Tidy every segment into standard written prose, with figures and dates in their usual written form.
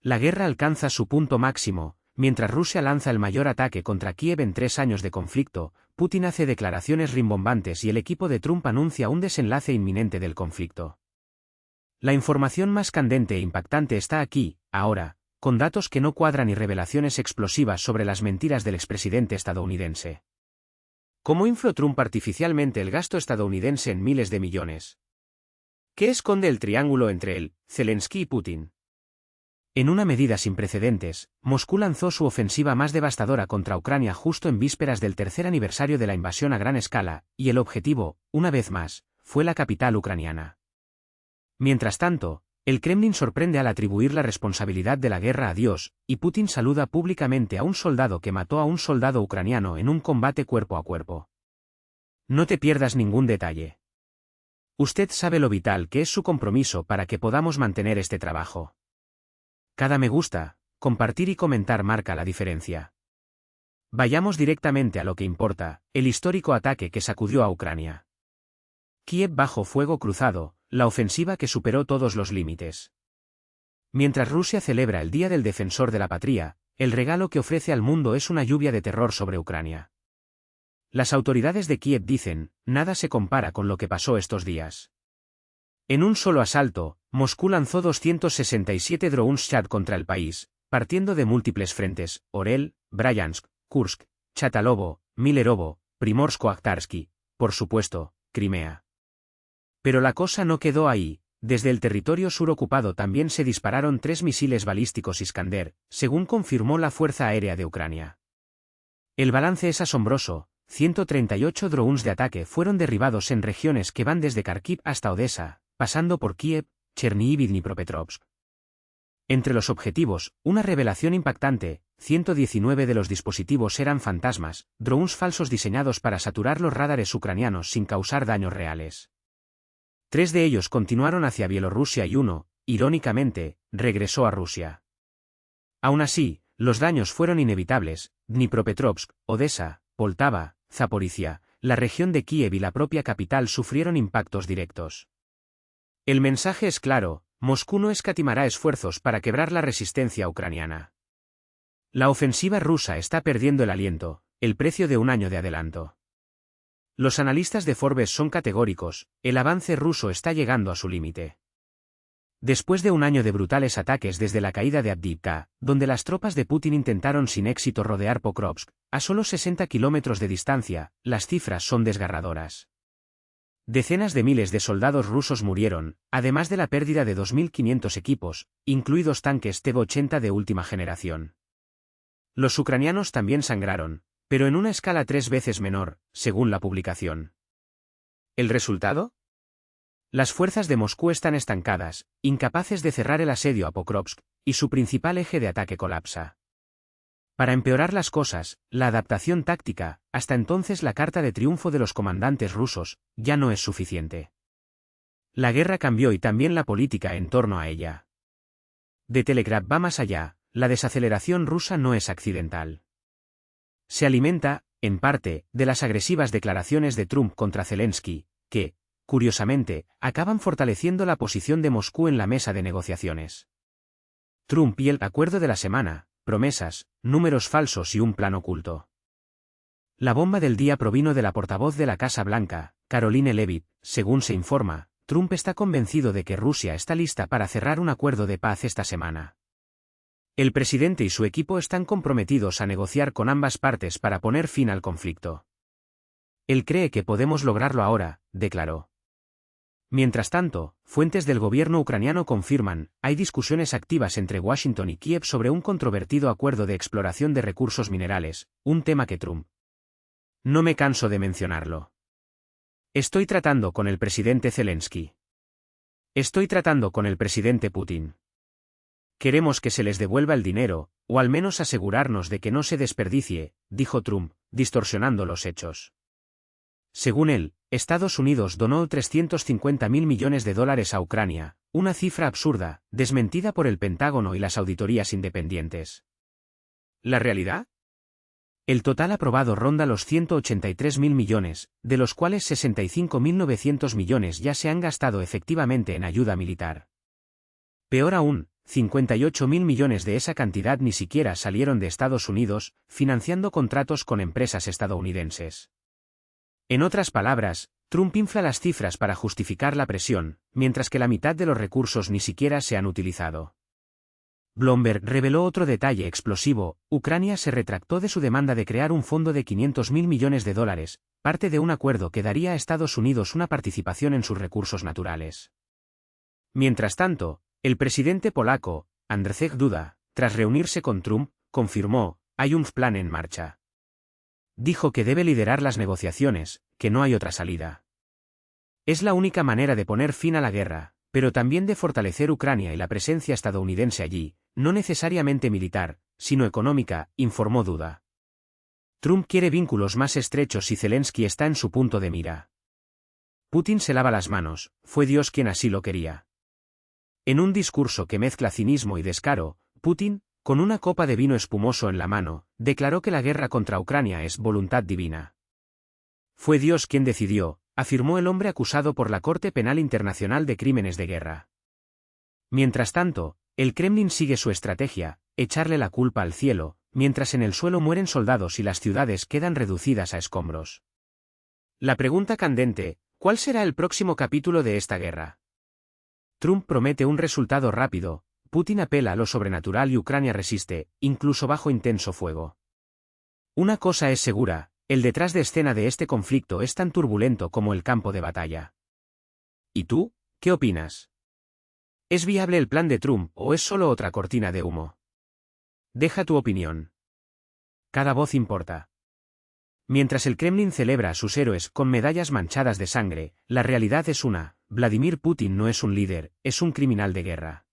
La guerra alcanza su punto máximo, mientras Rusia lanza el mayor ataque contra Kiev en 3 años de conflicto. Putin hace declaraciones rimbombantes y el equipo de Trump anuncia un desenlace inminente del conflicto. La información más candente e impactante está aquí, ahora, con datos que no cuadran y revelaciones explosivas sobre las mentiras del expresidente estadounidense. ¿Cómo infló Trump artificialmente el gasto estadounidense en miles de millones? ¿Qué esconde el triángulo entre él, Zelensky y Putin? En una medida sin precedentes, Moscú lanzó su ofensiva más devastadora contra Ucrania justo en vísperas del tercer aniversario de la invasión a gran escala, y el objetivo, una vez más, fue la capital ucraniana. Mientras tanto, el Kremlin sorprende al atribuir la responsabilidad de la guerra a Dios, y Putin saluda públicamente a un soldado que mató a un soldado ucraniano en un combate cuerpo a cuerpo. No te pierdas ningún detalle. Usted sabe lo vital que es su compromiso para que podamos mantener este trabajo. Cada me gusta, compartir y comentar marca la diferencia. Vayamos directamente a lo que importa, el histórico ataque que sacudió a Ucrania. Kiev bajo fuego cruzado, la ofensiva que superó todos los límites. Mientras Rusia celebra el Día del Defensor de la Patria, el regalo que ofrece al mundo es una lluvia de terror sobre Ucrania. Las autoridades de Kiev dicen, nada se compara con lo que pasó estos días. En un solo asalto, Moscú lanzó 267 drones Shad contra el país, partiendo de múltiples frentes: Orel, Bryansk, Kursk, Chatalovo, Milerovo, Primorsko-Akhtarski, por supuesto, Crimea. Pero la cosa no quedó ahí. Desde el territorio sur ocupado también se dispararon 3 misiles balísticos Iskander, según confirmó la Fuerza Aérea de Ucrania. El balance es asombroso: 138 drones de ataque fueron derribados en regiones que van desde Kharkiv hasta Odessa, pasando por Kiev, Chernihiv y Dnipropetrovsk. Entre los objetivos, una revelación impactante: 119 de los dispositivos eran fantasmas, drones falsos diseñados para saturar los radares ucranianos sin causar daños reales. 3 de ellos continuaron hacia Bielorrusia y uno, irónicamente, regresó a Rusia. Aún así, los daños fueron inevitables: Dnipropetrovsk, Odessa, Poltava, Zaporizhia, la región de Kiev y la propia capital sufrieron impactos directos. El mensaje es claro: Moscú no escatimará esfuerzos para quebrar la resistencia ucraniana. La ofensiva rusa está perdiendo el aliento, el precio de un año de adelanto. Los analistas de Forbes son categóricos: el avance ruso está llegando a su límite. Después de un año de brutales ataques desde la caída de Avdiivka, donde las tropas de Putin intentaron sin éxito rodear Pokrovsk, a solo 60 kilómetros de distancia, las cifras son desgarradoras. Decenas de miles de soldados rusos murieron, además de la pérdida de 2.500 equipos, incluidos tanques TB-80 de última generación. Los ucranianos también sangraron, pero en una escala 3 veces menor, según la publicación. ¿El resultado? Las fuerzas de Moscú están estancadas, incapaces de cerrar el asedio a Pokrovsk, y su principal eje de ataque colapsa. Para empeorar las cosas, la adaptación táctica, hasta entonces la carta de triunfo de los comandantes rusos, ya no es suficiente. La guerra cambió y también la política en torno a ella. The Telegraph va más allá: la desaceleración rusa no es accidental. Se alimenta, en parte, de las agresivas declaraciones de Trump contra Zelensky, que, curiosamente, acaban fortaleciendo la posición de Moscú en la mesa de negociaciones. Trump y el acuerdo de la semana: promesas, números falsos y un plan oculto. La bomba del día provino de la portavoz de la Casa Blanca, Caroline Leavitt. Según se informa, Trump está convencido de que Rusia está lista para cerrar un acuerdo de paz esta semana. El presidente y su equipo están comprometidos a negociar con ambas partes para poner fin al conflicto. Él cree que podemos lograrlo ahora, declaró. Mientras tanto, fuentes del gobierno ucraniano confirman, hay discusiones activas entre Washington y Kiev sobre un controvertido acuerdo de exploración de recursos minerales, un tema que Trump. No me canso de mencionarlo. Estoy tratando con el presidente Zelensky. Estoy tratando con el presidente Putin. Queremos que se les devuelva el dinero, o al menos asegurarnos de que no se desperdicie, dijo Trump, distorsionando los hechos. Según él, Estados Unidos donó $350.000 millones a Ucrania, una cifra absurda, desmentida por el Pentágono y las auditorías independientes. ¿La realidad? El total aprobado ronda los $183.000 millones, de los cuales 65.900 millones ya se han gastado efectivamente en ayuda militar. Peor aún, 58.000 millones de esa cantidad ni siquiera salieron de Estados Unidos, financiando contratos con empresas estadounidenses. En otras palabras, Trump infla las cifras para justificar la presión, mientras que la mitad de los recursos ni siquiera se han utilizado. Bloomberg reveló otro detalle explosivo: Ucrania se retractó de su demanda de crear un fondo de 500.000 millones de dólares, parte de un acuerdo que daría a Estados Unidos una participación en sus recursos naturales. Mientras tanto, el presidente polaco, Andrzej Duda, tras reunirse con Trump, confirmó: hay un plan en marcha. Dijo que debe liderar las negociaciones, que no hay otra salida. Es la única manera de poner fin a la guerra, pero también de fortalecer Ucrania y la presencia estadounidense allí, no necesariamente militar, sino económica, informó Duda. Trump quiere vínculos más estrechos y Zelensky está en su punto de mira. Putin se lava las manos, fue Dios quien así lo quería. En un discurso que mezcla cinismo y descaro, Putin, con una copa de vino espumoso en la mano, declaró que la guerra contra Ucrania es voluntad divina. Fue Dios quien decidió, afirmó el hombre acusado por la Corte Penal Internacional de Crímenes de Guerra. Mientras tanto, el Kremlin sigue su estrategia: echarle la culpa al cielo, mientras en el suelo mueren soldados y las ciudades quedan reducidas a escombros. La pregunta candente: ¿cuál será el próximo capítulo de esta guerra? Trump promete un resultado rápido, Putin apela a lo sobrenatural y Ucrania resiste, incluso bajo intenso fuego. Una cosa es segura: el detrás de escena de este conflicto es tan turbulento como el campo de batalla. ¿Y tú, qué opinas? ¿Es viable el plan de Trump o es solo otra cortina de humo? Deja tu opinión. Cada voz importa. Mientras el Kremlin celebra a sus héroes con medallas manchadas de sangre, la realidad es una: Vladimir Putin no es un líder, es un criminal de guerra.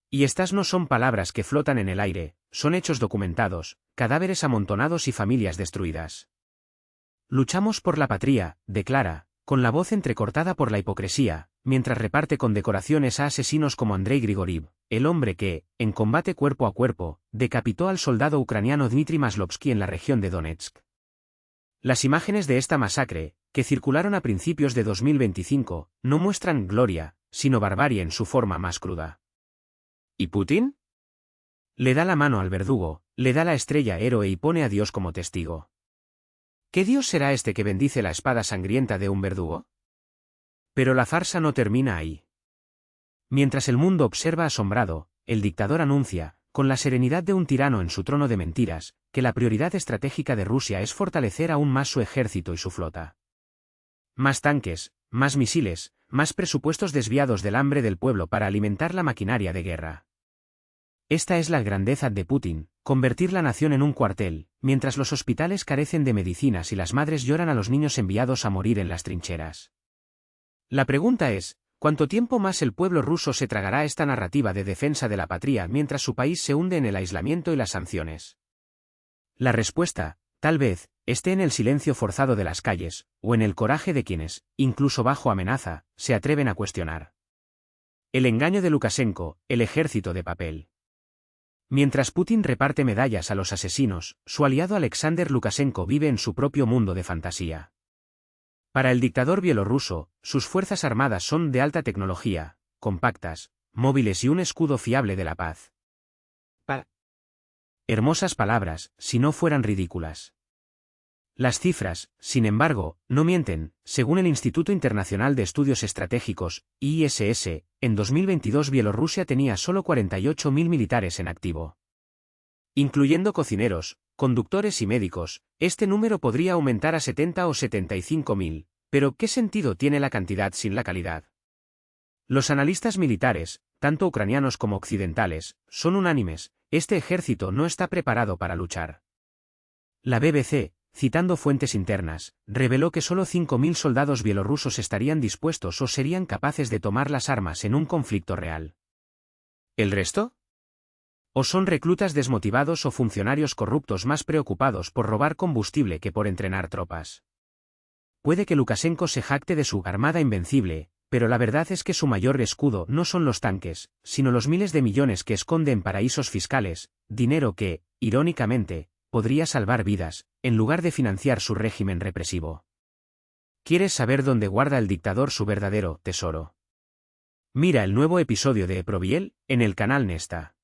Y estas no son palabras que flotan en el aire, son hechos documentados, cadáveres amontonados y familias destruidas. Luchamos por la patria, declara, con la voz entrecortada por la hipocresía, mientras reparte condecoraciones a asesinos como Andrei Grigoriev, el hombre que, en combate cuerpo a cuerpo, decapitó al soldado ucraniano Dmitry Maslovsky en la región de Donetsk. Las imágenes de esta masacre, que circularon a principios de 2025, no muestran gloria, sino barbarie en su forma más cruda. ¿Y Putin? Le da la mano al verdugo, le da la estrella héroe y pone a Dios como testigo. ¿Qué Dios será este que bendice la espada sangrienta de un verdugo? Pero la farsa no termina ahí. Mientras el mundo observa asombrado, el dictador anuncia, con la serenidad de un tirano en su trono de mentiras, que la prioridad estratégica de Rusia es fortalecer aún más su ejército y su flota. Más tanques, más misiles, más presupuestos desviados del hambre del pueblo para alimentar la maquinaria de guerra. Esta es la grandeza de Putin: convertir la nación en un cuartel, mientras los hospitales carecen de medicinas y las madres lloran a los niños enviados a morir en las trincheras. La pregunta es: ¿cuánto tiempo más el pueblo ruso se tragará esta narrativa de defensa de la patria mientras su país se hunde en el aislamiento y las sanciones? La respuesta, tal vez, esté en el silencio forzado de las calles, o en el coraje de quienes, incluso bajo amenaza, se atreven a cuestionar. El engaño de Lukashenko, el ejército de papel. Mientras Putin reparte medallas a los asesinos, su aliado Alexander Lukashenko vive en su propio mundo de fantasía. Para el dictador bielorruso, sus fuerzas armadas son de alta tecnología, compactas, móviles y un escudo fiable de la paz. Hermosas palabras, si no fueran ridículas. Las cifras, sin embargo, no mienten. Según el Instituto Internacional de Estudios Estratégicos, ISS, en 2022 Bielorrusia tenía solo 48.000 militares en activo. Incluyendo cocineros, conductores y médicos, este número podría aumentar a 70 o 75.000, pero ¿qué sentido tiene la cantidad sin la calidad? Los analistas militares, tanto ucranianos como occidentales, son unánimes: este ejército no está preparado para luchar. La BBC, citando fuentes internas, reveló que solo 5.000 soldados bielorrusos estarían dispuestos o serían capaces de tomar las armas en un conflicto real. ¿El resto? ¿O son reclutas desmotivados o funcionarios corruptos más preocupados por robar combustible que por entrenar tropas? Puede que Lukashenko se jacte de su armada invencible, pero la verdad es que su mayor escudo no son los tanques, sino los miles de millones que esconde en paraísos fiscales, dinero que, irónicamente, podría salvar vidas, en lugar de financiar su régimen represivo. ¿Quieres saber dónde guarda el dictador su verdadero tesoro? Mira el nuevo episodio de Proviel, en el canal Nesta.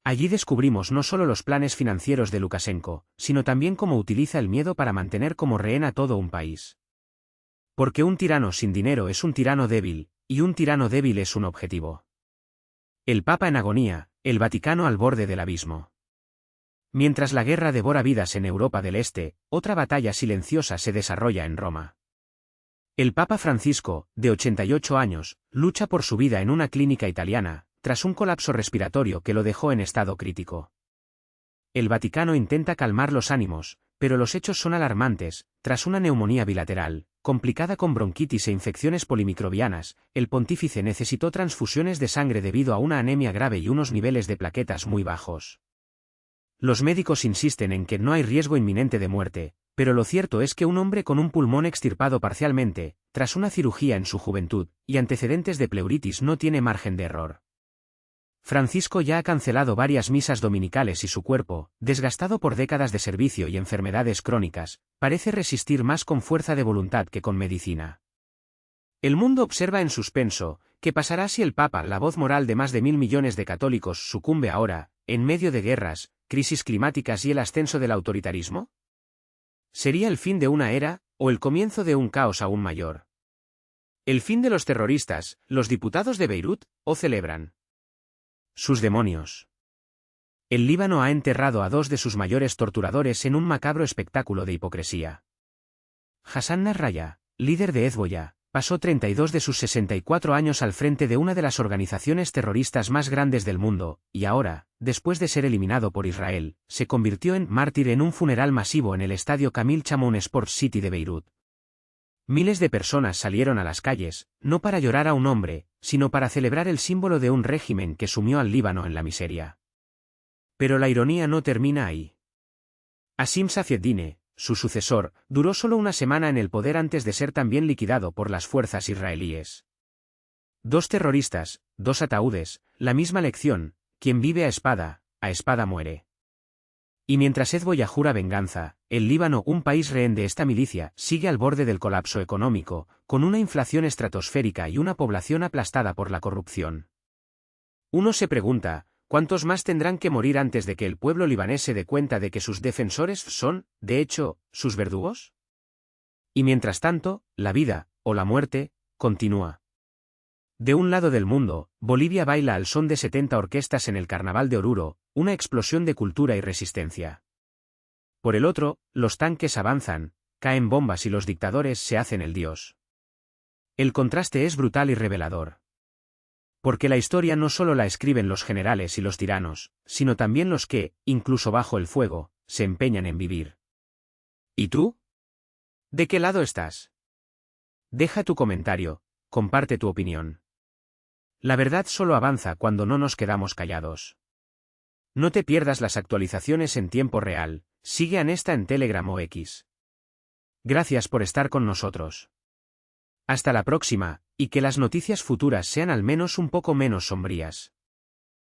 Allí descubrimos no solo los planes financieros de Lukashenko, sino también cómo utiliza el miedo para mantener como rehén a todo un país. Porque un tirano sin dinero es un tirano débil, y un tirano débil es un objetivo. El Papa en agonía, el Vaticano al borde del abismo. Mientras la guerra devora vidas en Europa del Este, otra batalla silenciosa se desarrolla en Roma. El Papa Francisco, de 88 años, lucha por su vida en una clínica italiana, tras un colapso respiratorio que lo dejó en estado crítico. El Vaticano intenta calmar los ánimos, pero los hechos son alarmantes. Tras una neumonía bilateral, complicada con bronquitis e infecciones polimicrobianas, el pontífice necesitó transfusiones de sangre debido a una anemia grave y unos niveles de plaquetas muy bajos. Los médicos insisten en que no hay riesgo inminente de muerte, pero lo cierto es que un hombre con un pulmón extirpado parcialmente, tras una cirugía en su juventud, y antecedentes de pleuritis no tiene margen de error. Francisco ya ha cancelado varias misas dominicales y su cuerpo, desgastado por décadas de servicio y enfermedades crónicas, parece resistir más con fuerza de voluntad que con medicina. El mundo observa en suspenso, ¿qué pasará si el Papa, la voz moral de más de 1.000 millones de católicos, sucumbe ahora, en medio de guerras, crisis climáticas y el ascenso del autoritarismo? ¿Sería el fin de una era, o el comienzo de un caos aún mayor? ¿El fin de los terroristas, los diputados de Beirut, o celebran sus demonios? El Líbano ha enterrado a dos de sus mayores torturadores en un macabro espectáculo de hipocresía. Hassan Nasrallah, líder de Hezbollah, pasó 32 de sus 64 años al frente de una de las organizaciones terroristas más grandes del mundo, y ahora, después de ser eliminado por Israel, se convirtió en mártir en un funeral masivo en el estadio Camil Chamoun Sports City de Beirut. Miles de personas salieron a las calles, no para llorar a un hombre, sino para celebrar el símbolo de un régimen que sumió al Líbano en la miseria. Pero la ironía no termina ahí. Hassim Safieddine, su sucesor, duró solo una semana en el poder antes de ser también liquidado por las fuerzas israelíes. Dos terroristas, dos ataúdes, la misma lección: quien vive a espada muere. Y mientras Hezbollah jura venganza, el Líbano, un país rehén de esta milicia, sigue al borde del colapso económico, con una inflación estratosférica y una población aplastada por la corrupción. Uno se pregunta, ¿cuántos más tendrán que morir antes de que el pueblo libanés se dé cuenta de que sus defensores son, de hecho, sus verdugos? Y mientras tanto, la vida, o la muerte, continúa. De un lado del mundo, Bolivia baila al son de 70 orquestas en el Carnaval de Oruro, una explosión de cultura y resistencia. Por el otro, los tanques avanzan, caen bombas y los dictadores se hacen el dios. El contraste es brutal y revelador. Porque la historia no solo la escriben los generales y los tiranos, sino también los que, incluso bajo el fuego, se empeñan en vivir. ¿Y tú? ¿De qué lado estás? Deja tu comentario, comparte tu opinión. La verdad solo avanza cuando no nos quedamos callados. No te pierdas las actualizaciones en tiempo real, sigue a Nesta en Telegram o X. Gracias por estar con nosotros. Hasta la próxima, y que las noticias futuras sean al menos un poco menos sombrías.